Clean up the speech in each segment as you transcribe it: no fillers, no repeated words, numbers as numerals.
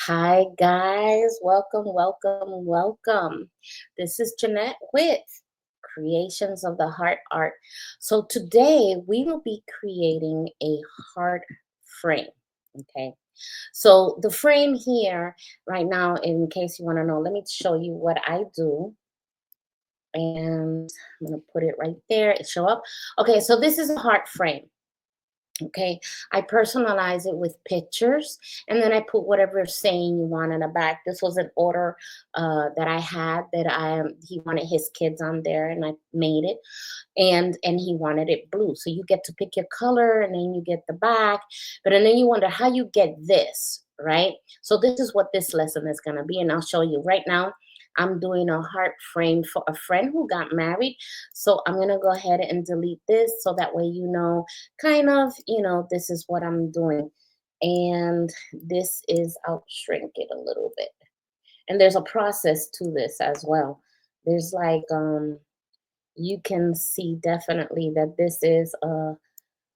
Hi, guys. Welcome, welcome, welcome. This is Jeanette with Creations of the Heart Art. So, today we will be creating a heart frame. Okay. So, the frame here, right now, in case you want to know, let me show you what I do. And I'm going to put it right there. It show up. Okay. So, this is a heart frame. Okay, I personalize it with pictures, and then I put whatever saying you want in the back. This was an order that I had that he wanted his kids on there, and I made it, and he wanted it blue. So you get to pick your color, and then you get the back, and then you wonder how you get this, right? So this is what this lesson is gonna be, and I'll show you right now. I'm doing a heart frame for a friend who got married. So I'm gonna go ahead and delete this so that way you know kind of, this is what I'm doing. And this is, I'll shrink it a little bit. And there's a process to this as well. There's like, you can see definitely that this is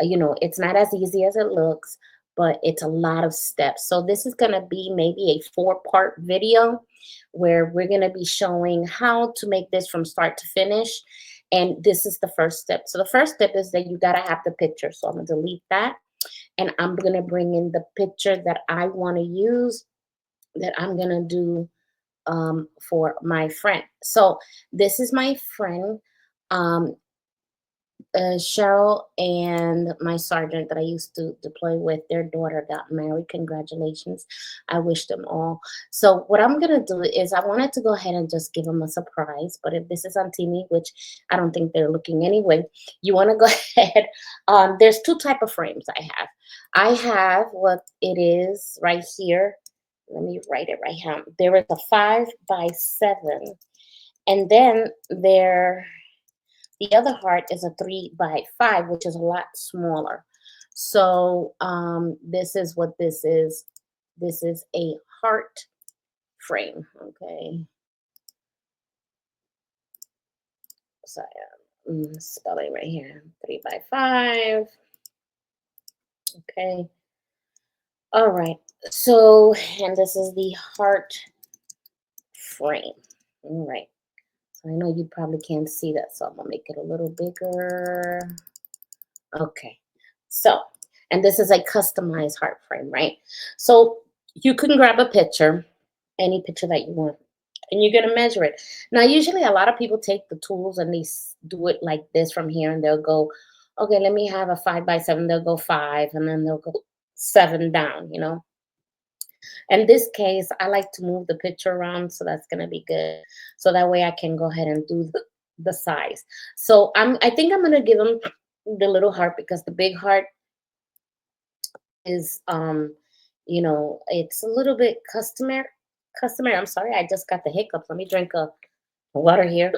it's not as easy as it looks, but it's a lot of steps. So this is going to be maybe a 4-part video where we're going to be showing how to make this from start to finish. And this is the first step. So the first step is that you got to have the picture. So I'm going to delete that. And I'm going to bring in the picture that I want to use, that I'm going to do for my friend. So this is my friend. Um, Cheryl and my sergeant that I used to deploy with, their daughter got married. Congratulations. I wish them all. So what I'm going to do is I wanted to go ahead and just give them a surprise. But if this is on TV, which I don't think they're looking anyway, you want to go ahead. There's 2 type of frames I have. I have what it is right here. Let me write it right here. There is a 5x7. And then the other heart is a 3x5, which is a lot smaller. So this is what this is. This is a heart frame. Okay. So spelling right here. 3x5. Okay. All right. So, and this is the heart frame. All right. So I know you probably can't see that, so I'm gonna make it a little bigger. Okay. So, and this is a customized heart frame, right? So you can grab a picture, any picture that you want, and you're gonna measure it. Now, usually a lot of people take the tools and they do it like this from here, and they'll go, okay, let me have a 5x7. They'll go 5, and then they'll go 7 down, In this case, I like to move the picture around, so that's gonna be good. So that way I can go ahead and do the size. So I think I'm gonna give them the little heart because the big heart is it's a little bit customary. I'm sorry, I just got the hiccups. Let me drink a water here.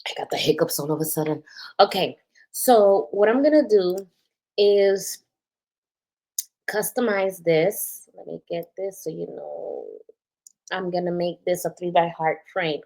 I got the hiccups all of a sudden. Okay, so what I'm gonna do is customize this. Let me get this so you know. I'm gonna make this a 3x heart frame.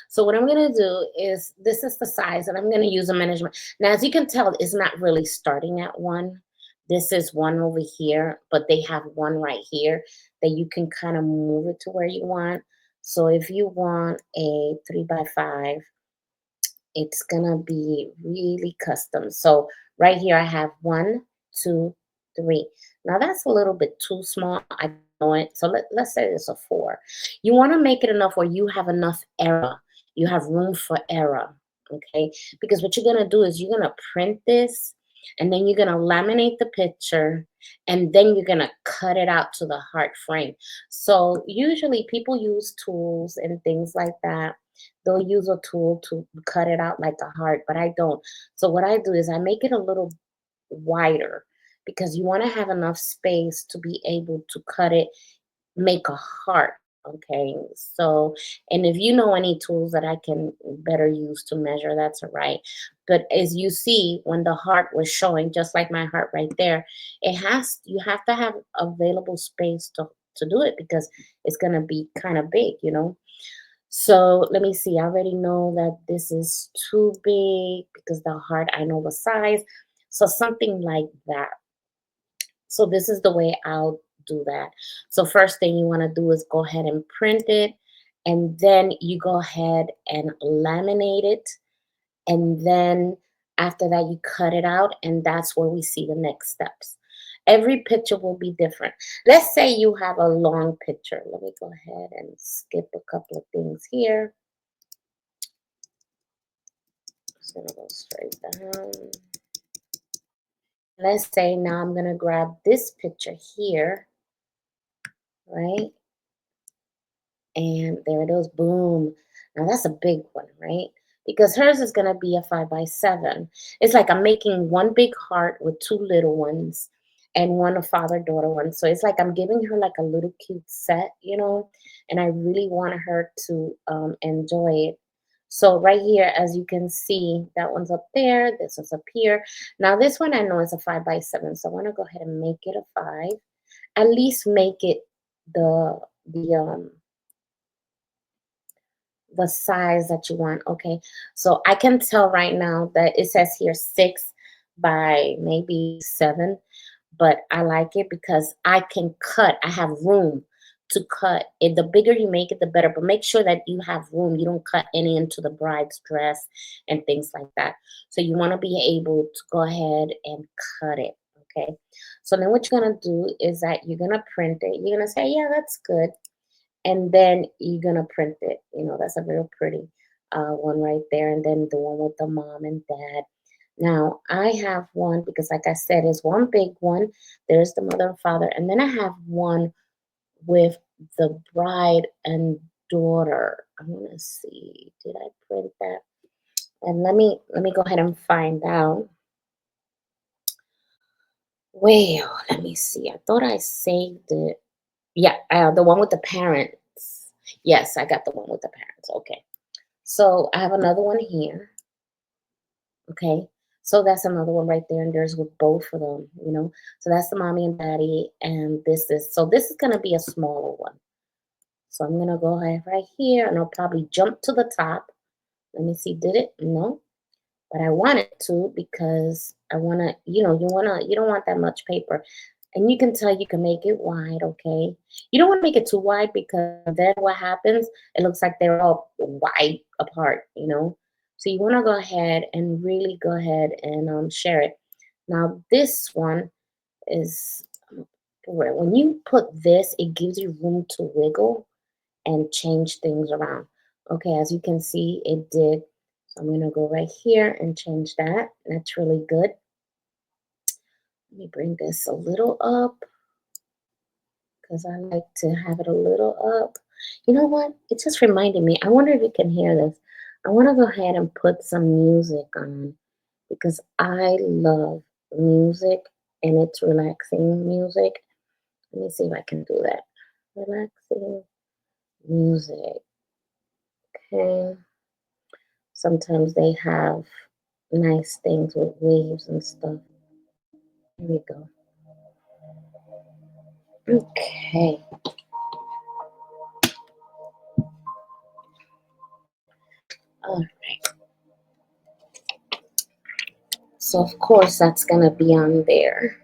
So what I'm gonna do is, this is the size, and I'm gonna use a measurement. Now, as you can tell, it's not really starting at 1. This is 1 over here, but they have 1 right here that you can kind of move it to where you want. So if you want a 3x5, it's gonna be really custom. So right here I have 1, 2, 3. Now that's a little bit too small. I know it. So let's say it's a 4. You want to make it enough where you have enough error. You have room for error. Okay. Because what you're going to do is you're going to print this and then you're going to laminate the picture and then you're going to cut it out to the heart frame. So usually people use tools and things like that. They'll use a tool to cut it out like a heart, but I don't. So what I do is I make it a little wider because you want to have enough space to be able to cut it, make a heart. Okay, so and if you know any tools that I can better use to measure, that's all right. But as you see, when the heart was showing, just like my heart right there, you have to have available space to do it because it's gonna be kind of big, you know. So let me see. I already know that this is too big because the heart, I know the size. So something like that. So this is the way I'll do that. So first thing you want to do is go ahead and print it. And then you go ahead and laminate it. And then after that, you cut it out. And that's where we see the next steps. Every picture will be different. Let's say you have a long picture. Let me go ahead and skip a couple of things here. Just gonna go straight down. Let's say now I'm gonna grab this picture here, right? And there it is, boom. Now that's a big one, right? Because hers is gonna be a 5 by 7. It's like I'm making one big heart with two little ones and one a father-daughter one. So it's like I'm giving her like a little cute set, you know, and I really want her to enjoy it. So right here, as you can see, that one's up there, this one's up here. Now this one I know is a 5 by 7, so I want to go ahead and make it a 5. At least make it the the size that you want. Okay, so I can tell right now that it says here 6 by maybe 7, but I like it because I can cut. I have room to cut it. The bigger you make it, the better, but make sure that you have room. You don't cut any into the bride's dress and things like that. So you want to be able to go ahead and cut it. Okay, so then what you're gonna do is that you're gonna print it. You're gonna say, yeah, that's good, and then you're gonna print it. You know, that's a very pretty one right there. And then the one with the mom and dad. Now I have one because, like I said, is one big one. There's the mother and father, and then I have one with the bride and daughter. I want to see. Did I print that? And let me go ahead and find out. Well, let me see. I thought I saved it. Yeah, the one with the parents. Yes, I got the one with the parents. Okay. So I have another one here. Okay. So that's another one right there. And there's with both of them, you know. So that's the mommy and daddy. And this is going to be a smaller one. So I'm going to go ahead right here and I'll probably jump to the top. Let me see. Did it? No. But I wanted to because I want to, you don't want that much paper. And you can tell you can make it wide, okay? You don't want to make it too wide because then what happens, it looks like they're all wide apart, you know? So you want to go ahead and really go ahead and share it. Now, this one is where when you put this, it gives you room to wiggle and change things around. Okay, as you can see, it did. So I'm gonna go right here and change that. That's really good. Let me bring this a little up because I like to have it a little up. You know what? It just reminded me. I wonder if you can hear this. I want to go ahead and put some music on because I love music and it's relaxing music. Let me see if I can do that. Relaxing music. Okay. Sometimes they have nice things with waves and stuff. Here we go. Okay. All right. So of course that's gonna be on there.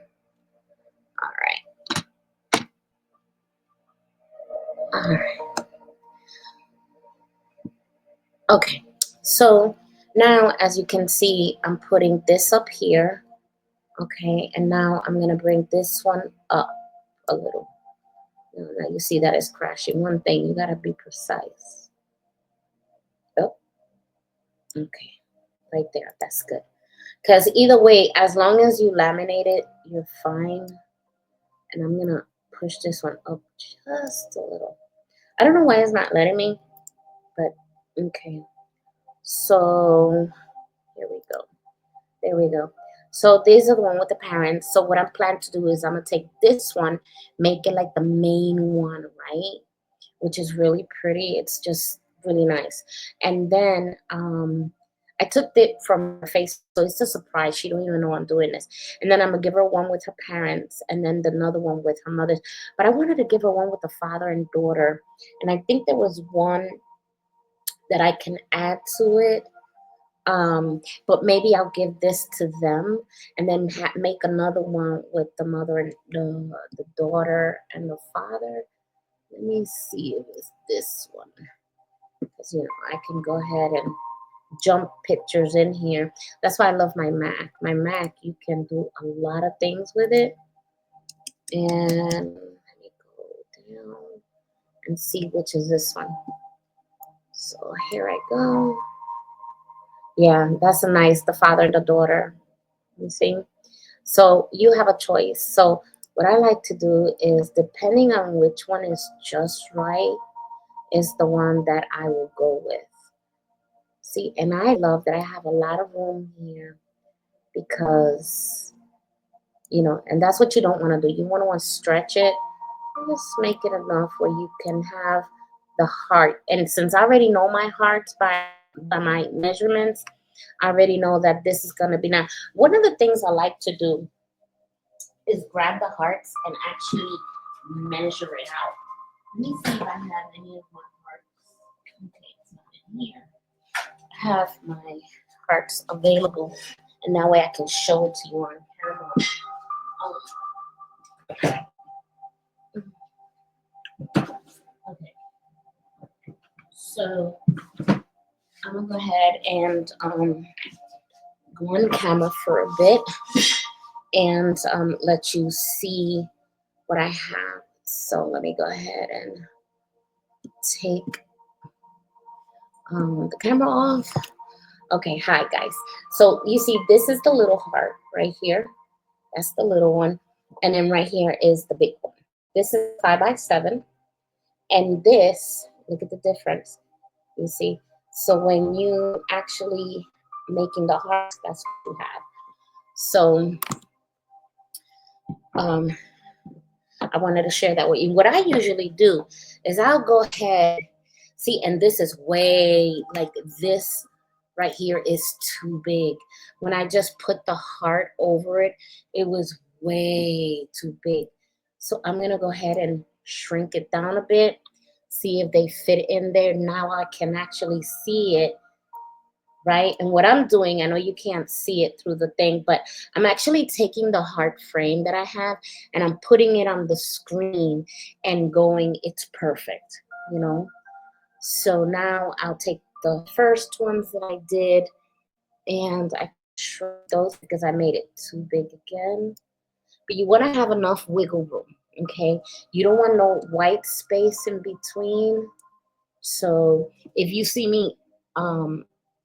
All right. All right. Okay. So now as you can see, I'm putting this up here Okay, and now I'm gonna bring this one up a little. Now you see that it's crashing. One thing, you gotta be precise. Oh, okay, right there. That's good. Because either way, as long as you laminate it, you're fine. And I'm gonna push this one up just a little. I don't know why it's not letting me, but okay. So here we go. There we go. So these are the one with the parents. So what I'm planning to do is I'm gonna take this one, make it like the main one, right? Which is really pretty. It's just really nice. And then I took it from her Facebook, so it's a surprise. She don't even know I'm doing this. And then I'm gonna give her one with her parents, and then another one with her mother. But I wanted to give her one with the father and daughter, and I think there was one that I can add to it. But maybe I'll give this to them, and then make another one with the mother and the daughter and the father. Let me see if it's this one, because I can go ahead and jump pictures in here. That's why I love my Mac. My Mac, you can do a lot of things with it. And let me go down and see which is this one. So here I go. Yeah, that's a nice, the father and the daughter. You see? So you have a choice. So what I like to do is, depending on which one is just right, is the one that I will go with. See, and I love that I have a lot of room here because, and that's what you don't want to do. You want to stretch it and just make it enough where you can have the heart. And since I already know my hearts by my measurements, I already know that this is going to be now. One of the things I like to do is grab the hearts and actually measure it out. Let me see if I have any of my hearts. Okay, it's not in here. Have my hearts available, and that way I can show it to you on camera. Okay, so I'm gonna go ahead and go on camera for a bit and let you see what I have. So let me go ahead and take the camera off. Okay, hi guys. So you see, this is the little heart right here. That's the little one. And then right here is the big one. This is 5 by 7. And this, look at the difference. You see? So when you actually making the hearts, that's what you have. So um, I wanted to share that with you. What I usually do is I'll go ahead, see, and this is way, like this right here is too big. When I just put the heart over it, it was way too big. So I'm going to go ahead and shrink it down a bit, see if they fit in there. Now I can actually see it, right? And what I'm doing, I know you can't see it through the thing, but I'm actually taking the heart frame that I have and I'm putting it on the screen and going, it's perfect, you know? So now I'll take the first ones that I did and I shrunk those because I made it too big again. But you want to have enough wiggle room, okay? You don't want no white space in between. So if you see me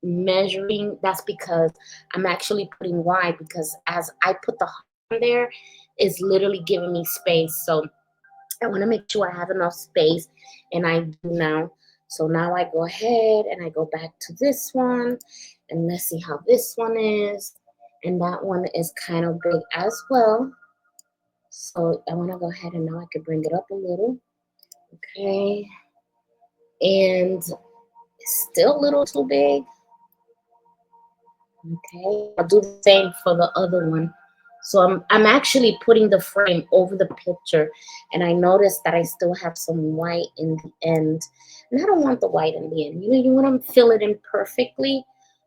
measuring, that's because I'm actually putting wide, because as I put the heart on there, it's literally giving me space. So I want to make sure I have enough space, and I do now. So now I go ahead and I go back to this one, and let's see how this one is. And that one is kind of big as well. So I want to go ahead and now I can bring it up a little. Okay. And it's still a little too big. Okay, I'll do the same for the other one. So I'm actually putting the frame over the picture, and I noticed that I still have some white in the end, and I don't want the white in the end. You want to fill it in perfectly,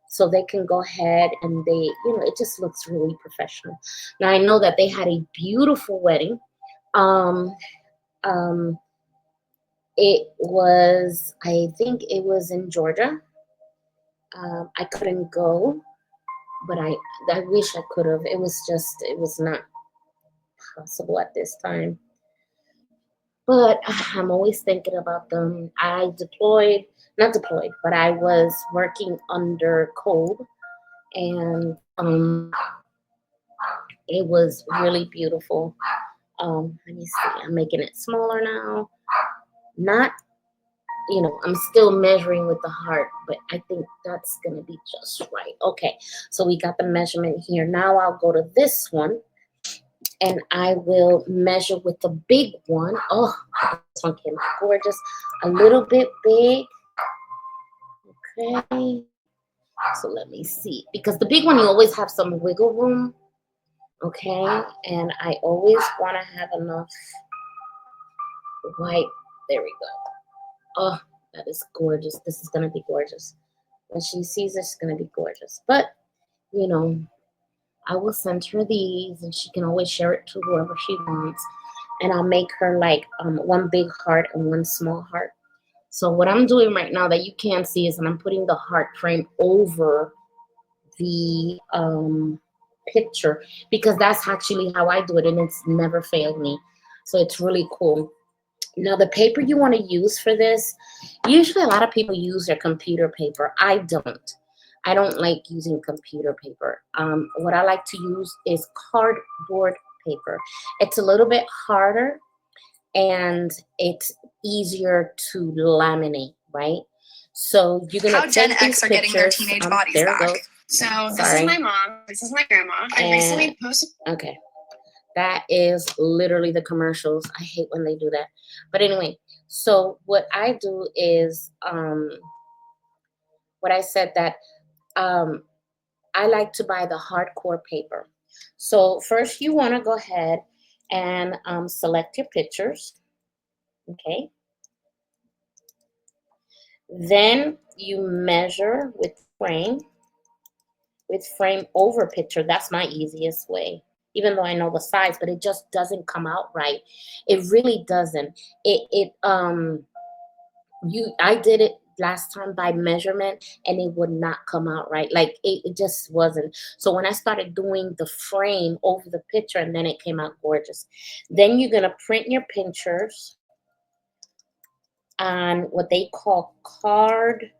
so they can go ahead and it just looks really professional. Now I know that they had a beautiful wedding. Um, um, it was, I think it was in Georgia. I couldn't go, but I wish I could have. It was not possible at this time. But I'm always thinking about them. I deployed, not deployed, but I was working under code, and it was really beautiful. Let me see. I'm making it smaller now. Not, I'm still measuring with the heart, but I think that's gonna be just right. Okay, so we got the measurement here. Now I'll go to this one and I will measure with the big one. Oh, this one came out gorgeous. A little bit big. Okay. So let me see. Because the big one, you always have some wiggle room. Okay. And I always want to have enough white. There we go. Oh, that is gorgeous. This is going to be gorgeous. When she sees this, it's going to be gorgeous. But, you know, I will send her these and she can always share it to whoever she wants. And I'll make her like one big heart and one small heart. So what I'm doing right now that you can't see is that I'm putting the heart frame over the picture, because that's actually how I do it and it's never failed me. So it's really cool. Now the paper you want to use for this, usually a lot of people use their computer paper. I don't. I don't like using computer paper. What I like to use is cardboard paper. It's a little bit harder and it's easier to laminate, right? So you're gonna how Gen take X these are getting their pictures. teenage bodies There it back. goes. So this Sorry. is my mom. This is my grandma. I recently posted. Okay. That is literally the commercials. I hate when they do that. But anyway, so what I do is what I said that um I like to buy the hardcore paper. So first you want to go ahead and select your pictures. Okay. Then you measure with frame over picture. That's my easiest way. Even though I know the size, but it just doesn't come out right. It really doesn't. I did it last time by measurement and it would not come out right. Like it just wasn't. So when I started doing the frame over the picture, and then it came out gorgeous. Then you're gonna print your pictures on what they call cardboard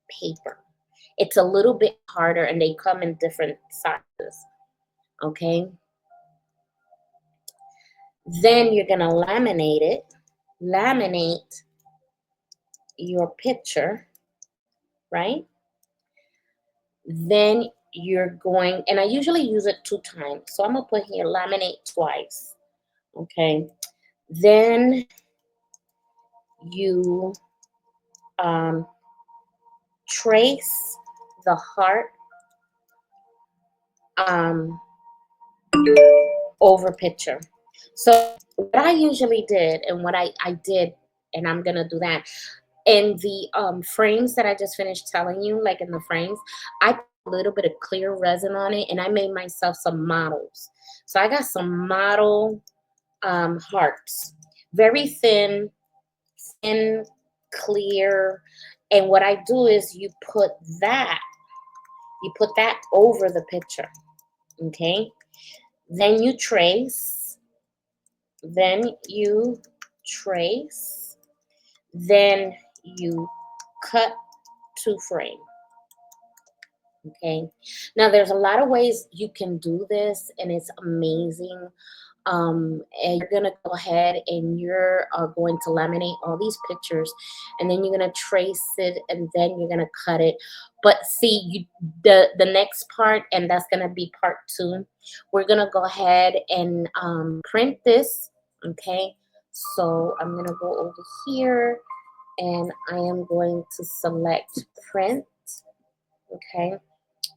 paper. It's a little bit harder and they come in different sizes. Okay. Then you're going to laminate it. Laminate your picture, right? Then you're going, and I usually use it 2 times. So I'm going to put here laminate twice. Okay. Then you trace the heart um, over picture. So what I usually did and what I did, and I'm gonna do that in the frames that I just finished telling you, like in the frames, I put a little bit of clear resin on it and I made myself some models. So I got some model hearts, very thin, thin, clear. And what I do is that you put that over the picture. Okay. Then you trace, then you trace, then you cut to frame. Okay. Now there's a lot of ways you can do this and it's amazing. And you're gonna go ahead and you're going to laminate all these pictures and then you're gonna trace it and then you're gonna cut it. But see, the next part, and that's gonna be part 2, we're gonna go ahead and print this. Okay, so I'm gonna go over here and I am going to select print. Okay,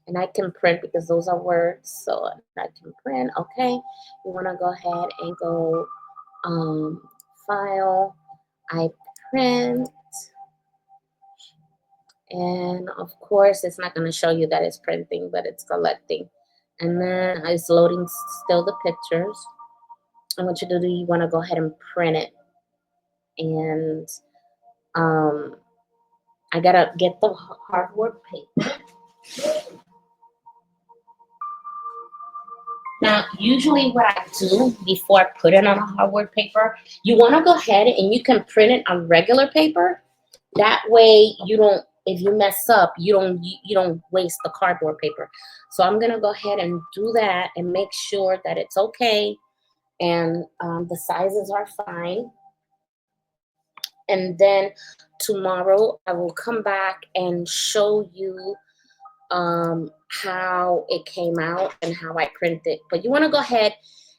and I can print because those are words, so I can print. Okay, you want to go ahead and go file, I print, and of course it's not going to show you that it's printing, but it's collecting, and then it's loading still the pictures. And what you do, you want to go ahead and print it, and I gotta get the hardwood paper. Now, usually what I do before I put it on a hardwood paper, you want to go ahead and you can print it on regular paper. That way you don't, if you mess up, you don't waste the cardboard paper. So I'm gonna go ahead and do that and make sure that it's okay and the sizes are fine. And then tomorrow I will come back and show you how it came out and how I print it. But you want to go ahead,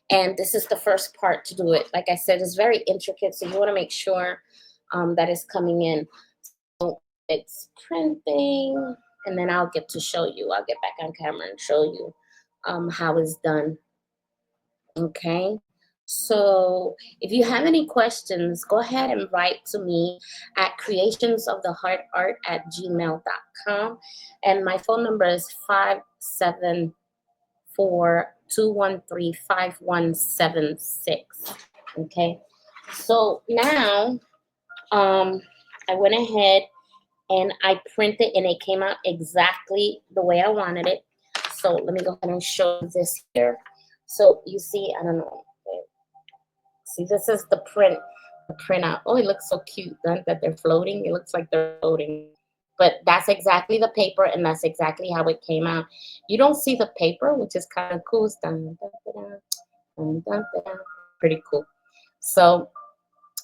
and this is the first part to do it. Like I said, it's very intricate, so you want to make sure that it's coming in. So it's printing, and then I'll get to show you. I'll get back on camera and show you how it's done. Okay. So if you have any questions, go ahead and write to me at creationsoftheheartart@gmail.com. And my phone number is 574-213-5176. Okay. So now I went ahead and I printed and it came out exactly the way I wanted it. So let me go ahead and show this here. So you see, I don't know. See, this is the printout. Oh, it looks so cute, that they're floating. It looks like they're floating. But that's exactly the paper, and that's exactly how it came out. You don't see the paper, which is kind of cool. It's dun, dun, dun, dun, dun, dun, dun. Pretty cool. So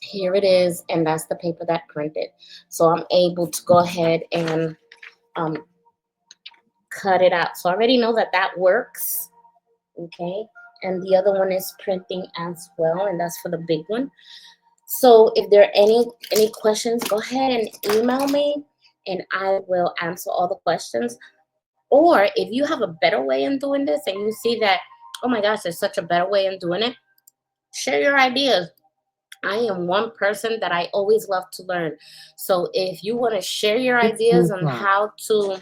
here it is, and that's the paper that printed. So I'm able to go ahead and um, cut it out. So I already know that that works. Okay. And the other one is printing as well, and that's for the big one. So if there are any questions, go ahead and email me and I will answer all the questions. Or if you have a better way in doing this and you see that, oh my gosh, there's such a better way in doing it, share your ideas. I am one person that I always love to learn. So if you want to share your ideas on how to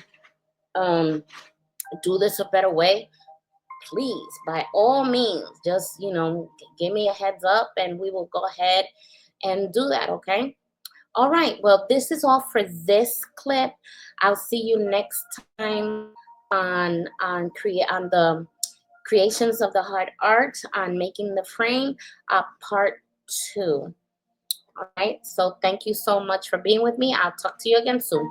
um, do this a better way, please, by all means, just, give me a heads up and we will go ahead and do that, okay? All right, well, this is all for this clip. I'll see you next time on the creations of the hard art on making the frame, part 2. All right, so thank you so much for being with me. I'll talk to you again soon.